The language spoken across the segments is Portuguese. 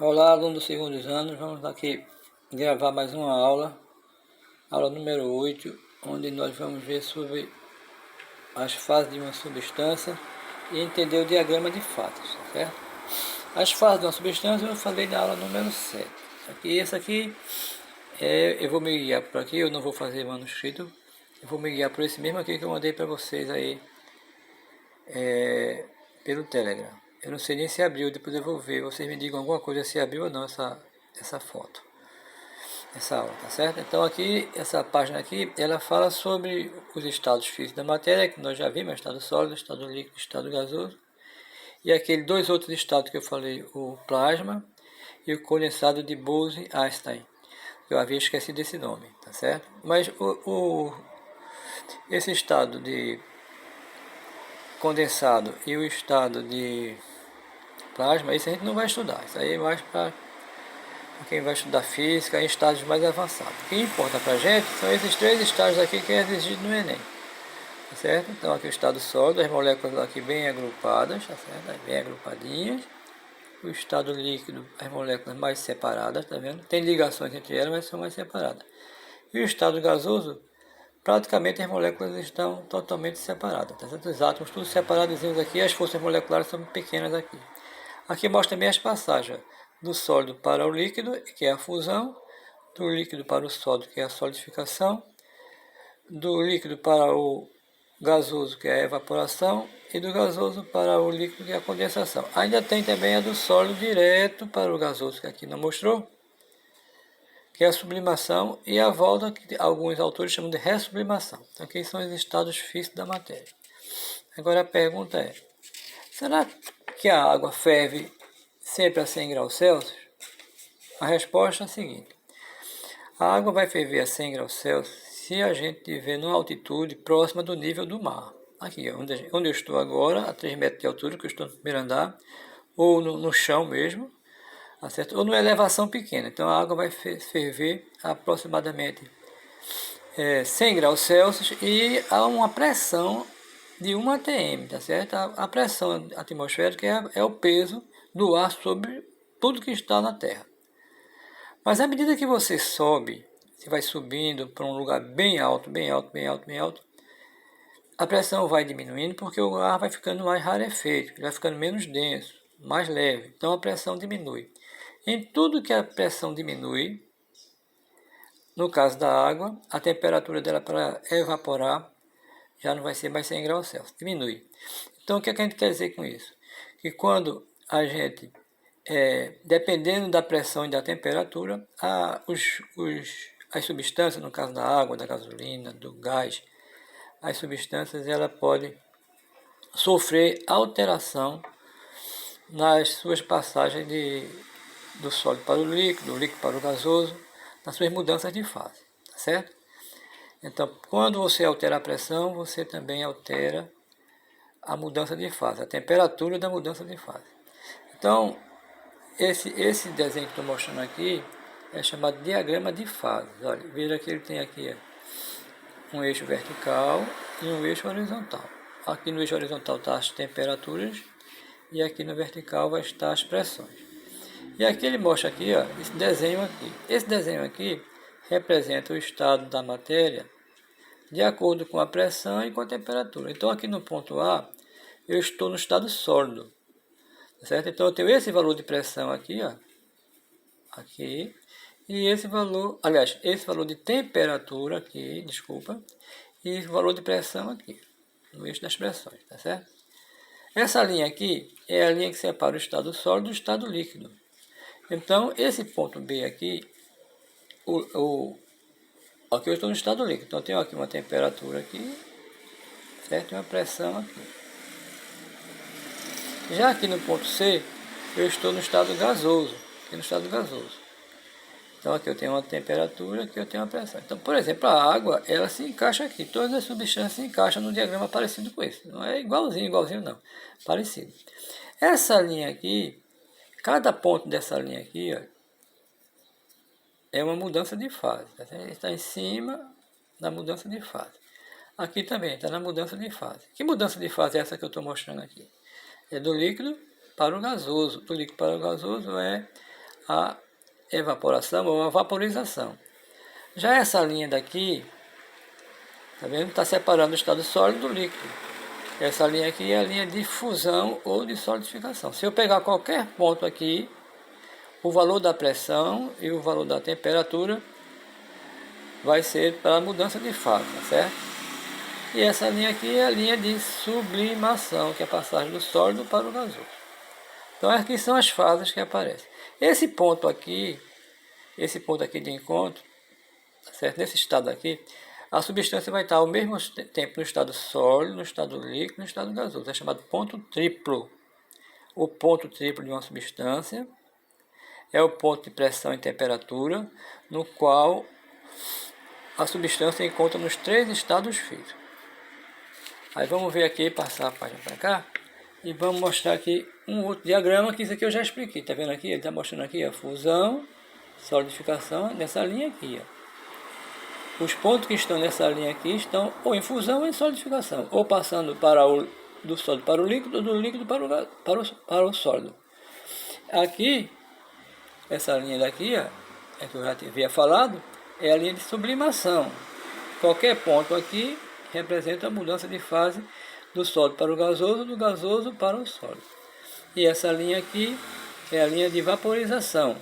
Olá, aluno dos segundos anos, vamos aqui gravar mais uma aula número 8, onde nós vamos ver sobre as fases de uma substância e entender o diagrama de fases, tá certo? As fases de uma substância eu falei na aula número 7. Esse aqui, eu vou me guiar por aqui, eu não vou fazer manuscrito, eu vou me guiar por esse mesmo aqui que eu mandei para vocês aí pelo Telegram. Eu não sei nem se abriu, depois eu vou ver, vocês me digam alguma coisa se abriu ou não essa foto, essa aula, tá certo? Então aqui, essa página aqui, ela fala sobre os estados físicos da matéria, que nós já vimos, estado sólido, estado líquido, estado gasoso, e aqueles dois outros estados que eu falei, o plasma e o condensado de Bose-Einstein. Eu havia esquecido esse nome, tá certo? Mas esse estado de condensado e o estado de plasma, isso a gente não vai estudar, isso aí é mais para quem vai estudar física em estágios mais avançados. O que importa para a gente são esses três estágios aqui que é exigido no Enem, tá certo? Então aqui o estado sólido, as moléculas aqui bem agrupadas, tá certo? Bem agrupadinhas. O estado líquido, as moléculas mais separadas, tá vendo? Tem ligações entre elas, mas são mais separadas. E o estado gasoso, praticamente as moléculas estão totalmente separadas, tá certo? Os átomos todos separados aqui, as forças moleculares são pequenas aqui. Aqui mostra também as passagens do sólido para o líquido, que é a fusão, do líquido para o sólido, que é a solidificação, do líquido para o gasoso, que é a evaporação, e do gasoso para o líquido, que é a condensação. Ainda tem também a do sólido direto para o gasoso, que aqui não mostrou, que é a sublimação, e a volta, que alguns autores chamam de ressublimação. Então, aqui são os estados físicos da matéria. Agora a pergunta é, será que a água ferve sempre a 100 graus Celsius? A resposta é a seguinte: a água vai ferver a 100 graus Celsius se a gente estiver numa altitude próxima do nível do mar. Aqui, onde eu estou agora, a 3 metros de altura, que eu estou no primeiro andar, ou no chão mesmo, certo? Ou numa elevação pequena. Então a água vai ferver aproximadamente 100 graus Celsius e há uma pressão de 1 atm, tá certo? A pressão atmosférica é o peso do ar sobre tudo que está na Terra. Mas à medida que você sobe, você vai subindo para um lugar bem alto, bem alto, bem alto, bem alto, a pressão vai diminuindo porque o ar vai ficando mais rarefeito, ele vai ficando menos denso, mais leve. Então a pressão diminui. Em tudo que a pressão diminui, no caso da água, a temperatura dela para evaporar já não vai ser mais 100 graus Celsius, diminui. Então o que a gente quer dizer com isso? Que quando a gente, dependendo da pressão e da temperatura, as substâncias, no caso da água, da gasolina, do gás, as substâncias ela podem sofrer alteração nas suas passagens do sólido para o líquido, do líquido para o gasoso, nas suas mudanças de fase, tá certo? Então, quando você altera a pressão, você também altera a mudança de fase, a temperatura da mudança de fase. Então, esse desenho que estou mostrando aqui é chamado de diagrama de fases. Olha, veja que ele tem aqui um eixo vertical e um eixo horizontal. Aqui no eixo horizontal está as temperaturas e aqui no vertical vai estar as pressões. E aqui ele mostra aqui, ó, esse desenho aqui. Esse desenho aqui representa o estado da matéria de acordo com a pressão e com a temperatura. Então aqui no ponto A, eu estou no estado sólido, certo? Então eu tenho esse valor de pressão aqui, ó, aqui, e esse valor, aliás, esse valor de temperatura aqui, desculpa, e esse valor de pressão aqui, no eixo das pressões, tá certo? Essa linha aqui é a linha que separa o estado sólido do estado líquido. Então esse ponto B aqui, aqui eu estou no estado líquido, então eu tenho aqui uma temperatura aqui, certo? E uma pressão aqui. Já aqui no ponto C, eu estou no estado gasoso, aqui no estado gasoso. Então aqui eu tenho uma temperatura, aqui eu tenho uma pressão. Então, por exemplo, a água, ela se encaixa aqui. Todas as substâncias se encaixam num diagrama parecido com esse. Não é igualzinho não. Parecido. Essa linha aqui, cada ponto dessa linha aqui, ó, é uma mudança de fase. Tá? Está em cima da mudança de fase. Aqui também está na mudança de fase. Que mudança de fase é essa que eu estou mostrando aqui? É do líquido para o gasoso. Do líquido para o gasoso é a evaporação ou a vaporização. Já essa linha daqui, tá vendo? Está separando o estado sólido do líquido. Essa linha aqui é a linha de fusão ou de solidificação. Se eu pegar qualquer ponto aqui, o valor da pressão e o valor da temperatura vai ser para a mudança de fase, tá certo? E essa linha aqui é a linha de sublimação, que é a passagem do sólido para o gasoso. Então aqui são as fases que aparecem. Esse ponto aqui de encontro, tá certo? Nesse estado aqui, a substância vai estar ao mesmo tempo no estado sólido, no estado líquido, no estado gasoso. É chamado ponto triplo. O ponto triplo de uma substância é o ponto de pressão e temperatura, no qual a substância encontra nos 3 estados físicos. Aí vamos ver aqui, passar a página para cá, e vamos mostrar aqui um outro diagrama, que isso aqui eu já expliquei. Está vendo aqui? Ele está mostrando aqui a fusão, solidificação, nessa linha aqui, ó. Os pontos que estão nessa linha aqui estão ou em fusão ou em solidificação, ou passando do sólido para o líquido, ou do líquido para o sólido. Aqui, essa linha daqui, ó, é que eu já havia falado, é a linha de sublimação. Qualquer ponto aqui representa a mudança de fase do sólido para o gasoso, do gasoso para o sólido. E essa linha aqui é a linha de vaporização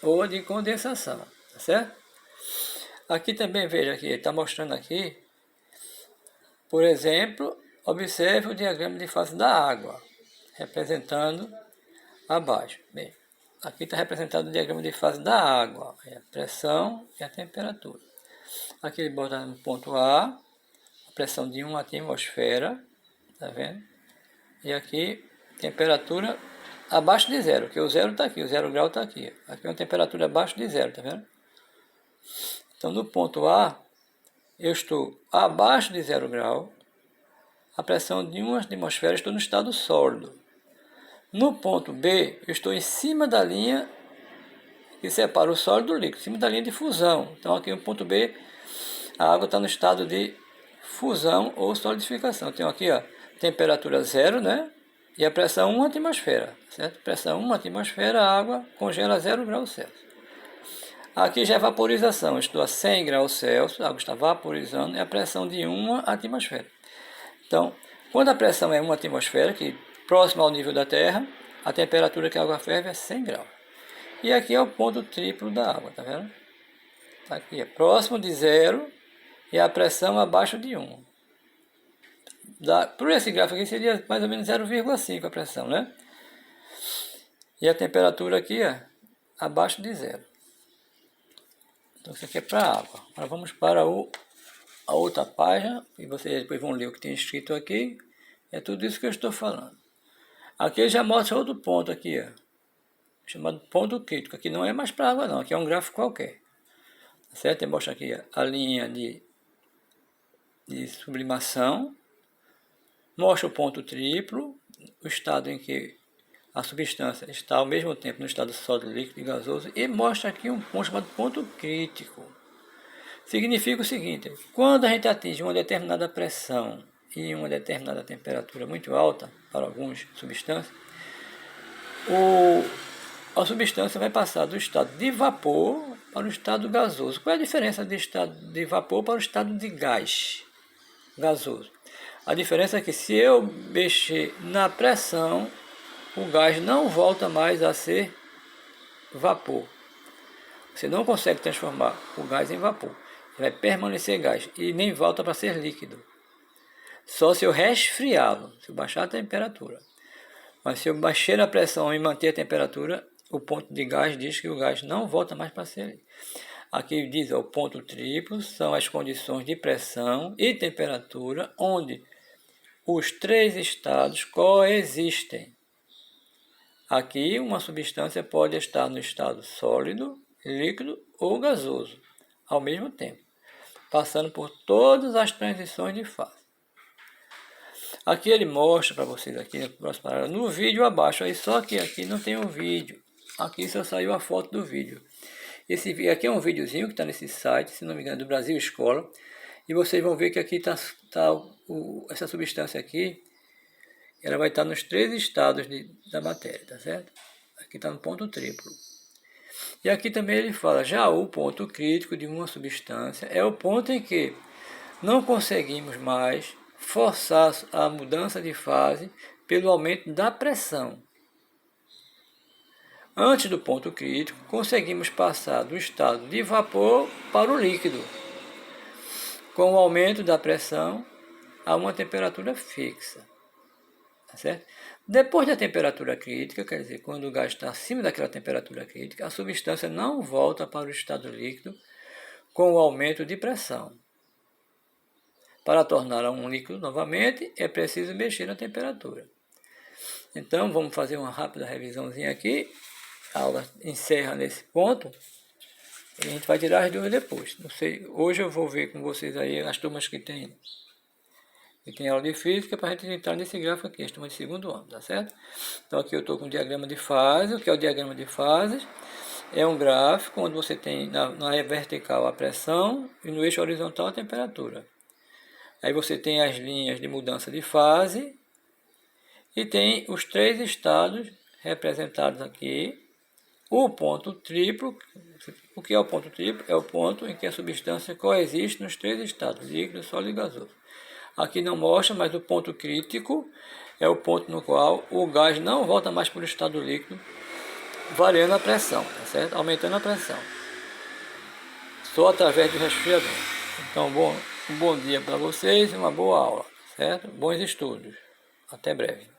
ou de condensação, tá certo? Aqui também, veja aqui, está mostrando aqui, por exemplo, observe o diagrama de fase da água, representando abaixo. Bem, aqui está representado o diagrama de fase da água, a pressão e a temperatura. Aqui ele bota no ponto A, a pressão de 1 atmosfera, tá vendo? E aqui, temperatura abaixo de zero, que o zero está aqui, o 0 grau está aqui. Aqui é uma temperatura abaixo de zero, tá vendo? Então, no ponto A, eu estou abaixo de 0 grau, a pressão de 1 atmosfera, estou no estado sólido. No ponto B, eu estou em cima da linha que separa o sólido do líquido, em cima da linha de fusão. Então, aqui no ponto B, a água está no estado de fusão ou solidificação. Então, aqui, ó, temperatura 0, né? E a pressão 1 atmosfera, certo? Pressão 1 atmosfera, a água congela a 0 graus Celsius. Aqui já é vaporização, estou a 100 graus Celsius, a água está vaporizando, e a pressão de 1 atmosfera. Então, quando a pressão é 1 atmosfera, que próximo ao nível da Terra, a temperatura que a água ferve é 100 graus. E aqui é o ponto triplo da água, tá vendo? Aqui é próximo de 0 e a pressão abaixo de 1. Por esse gráfico aqui seria mais ou menos 0,5 a pressão, né? E a temperatura aqui é abaixo de 0. Então isso aqui é para a água. Agora vamos para a outra página, e vocês depois vão ler o que tem escrito aqui. É tudo isso que eu estou falando. Aqui ele já mostra outro ponto aqui, ó, chamado ponto crítico. Aqui não é mais para água não, aqui é um gráfico qualquer. Certo? Ele mostra aqui a linha de sublimação, mostra o ponto triplo, o estado em que a substância está ao mesmo tempo no estado sólido, líquido e gasoso, e mostra aqui um ponto chamado ponto crítico. Significa o seguinte: quando a gente atinge uma determinada pressão e uma determinada temperatura muito alta para algumas substâncias, a substância vai passar do estado de vapor para o estado gasoso. Qual é a diferença do estado de vapor para o estado de gás gasoso? A diferença é que se eu mexer na pressão, o gás não volta mais a ser vapor. Você não consegue transformar o gás em vapor. Ele vai permanecer gás e nem volta para ser líquido. Só se eu resfriá-lo, se eu baixar a temperatura. Mas se eu baixar a pressão e manter a temperatura, o ponto de gás diz que o gás não volta mais para ser líquido. Aqui diz o ponto triplo, são as condições de pressão e temperatura onde os 3 estados coexistem. Aqui, uma substância pode estar no estado sólido, líquido ou gasoso, ao mesmo tempo, passando por todas as transições de fase. Aqui ele mostra para vocês, aqui no vídeo abaixo, aí só que aqui não tem um vídeo, aqui só saiu a foto do vídeo. Esse aqui é um videozinho que está nesse site, se não me engano, do Brasil Escola, e vocês vão ver que aqui está essa substância aqui, ela vai estar nos 3 estados da matéria, tá certo? Aqui está no ponto triplo. E aqui também ele fala, já o ponto crítico de uma substância é o ponto em que não conseguimos mais forçar a mudança de fase pelo aumento da pressão. Antes do ponto crítico, conseguimos passar do estado de vapor para o líquido, com o aumento da pressão a uma temperatura fixa. Tá certo? Depois da temperatura crítica, quer dizer, quando o gás está acima daquela temperatura crítica, a substância não volta para o estado líquido com o aumento de pressão. Para torná-la um líquido novamente, é preciso mexer na temperatura. Então, vamos fazer uma rápida revisãozinha aqui. A aula encerra nesse ponto. E a gente vai tirar as dúvidas depois. Não sei, hoje eu vou ver com vocês aí as turmas que tem aula de física para a gente entrar nesse gráfico aqui, as turmas de segundo ano, tá certo? Então aqui eu estou com o diagrama de fase. O que é o diagrama de fases? É um gráfico onde você tem na vertical a pressão e no eixo horizontal a temperatura. Aí você tem as linhas de mudança de fase e tem os três estados representados aqui. O ponto triplo, o que é o ponto triplo? É o ponto em que a substância coexiste nos três estados, líquido, sólido e gasoso. Aqui não mostra, mas o ponto crítico é o ponto no qual o gás não volta mais para o estado líquido, variando a pressão, tá certo? Aumentando a pressão. Só através do resfriamento. Então, um bom dia para vocês e uma boa aula, certo? Bons estudos. Até breve.